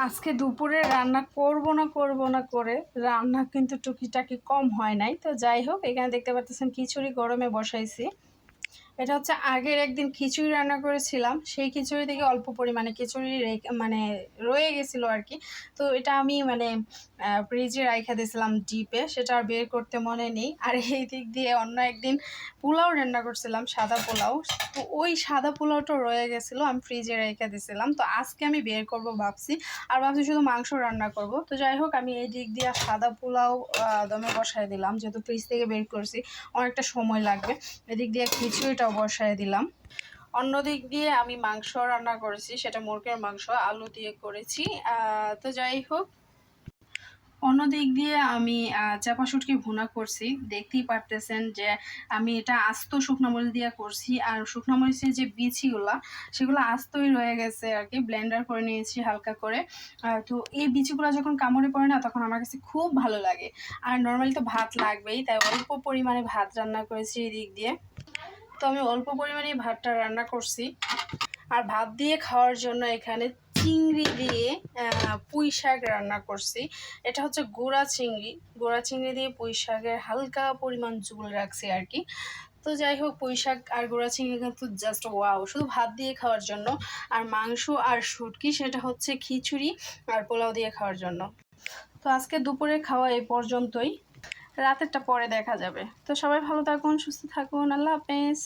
আজকে দুপুরে রান্না করব না করে রান্না কিন্তু টুকিটাকি কম হয় নাই। তো যাই হোক, এখানে দেখতে পাচ্ছেন খিচুড়ি গরমে বসাইছি। এটা হচ্ছে আগের একদিন খিচুড়ি রান্না করেছিলাম, সেই খিচুড়ি থেকে অল্প পরিমাণে খিচুড়ি মানে রয়ে গেছিলো আর কি। তো এটা আমি মানে ফ্রিজে রাইখা দিয়েছিলাম ডিপে, সেটা আর বের করতে মনে নেই। আর এই দিক দিয়ে অন্য একদিন পোলাও রান্না করছিলাম, সাদা পোলাও। তো ওই সাদা পোলাওটা রয়ে গেছিলো, আমি ফ্রিজে রেখে দিয়েছিলাম। তো আজকে আমি বের করব ভাবছি, আর ভাবছি শুধু মাংস রান্না করব। তো যাই হোক, আমি এই দিক দিয়ে সাদা পোলাও দমে বসায় দিলাম, যেহেতু ফ্রিজ থেকে বের করছি অনেকটা সময় লাগবে। এদিক দিয়ে খিচুড়িটাও বসায় দিলাম। অন্য দিক দিয়ে আমি মাংস রান্না করেছি, সেটা মুরগির মাংস আলু দিয়ে করেছি। তো যাই হোক, অন্য দিক দিয়ে আমি চাপা শুটকি ভুনা করছি। দেখতেই পারতেছেন যে আমি এটা আস্ত শুকনো মরিচ দিয়ে করছি, আর শুকনো মরিচের যে বিচিগুলা সেগুলো আস্তই রয়ে গেছে আর কি, ব্লেন্ডার করে নিয়েছি হালকা করে। তো এই বিচিগুলো যখন কামড়ে পড়ে না, তখন আমার কাছে খুব ভালো লাগে। আর নর্মালি তো ভাত লাগবেই, তাই অল্প পরিমাণে ভাত রান্না করেছি এই দিক দিয়ে। তো আমি অল্প পরিমাণে ভাতটা রান্না করছি। আর ভাত দিয়ে খাওয়ার জন্য এখানে চিংড়ি দিয়ে পুঁই শাক রান্না করছি। এটা হচ্ছে গোড়া চিংড়ি দিয়ে পুঁই শাকের হালকা পরিমাণ ঝোল রাখছি আর কি। তো যাই হোক, পুঁই শাক আর গোড়া চিংড়ি কিন্তু জাস্ট ওয়াও, শুধু ভাত দিয়ে খাওয়ার জন্য। আর মাংস আর শুটকি সেটা হচ্ছে খিচুড়ি আর পোলাও দিয়ে খাওয়ার জন্য। তো আজকে দুপুরে খাওয়া এই পর্যন্তই, রাতেরটা পরে দেখা যাবে। তো সবাই ভালো থাকুন, সুস্থ থাকুন, আল্লাহ হাফেজ।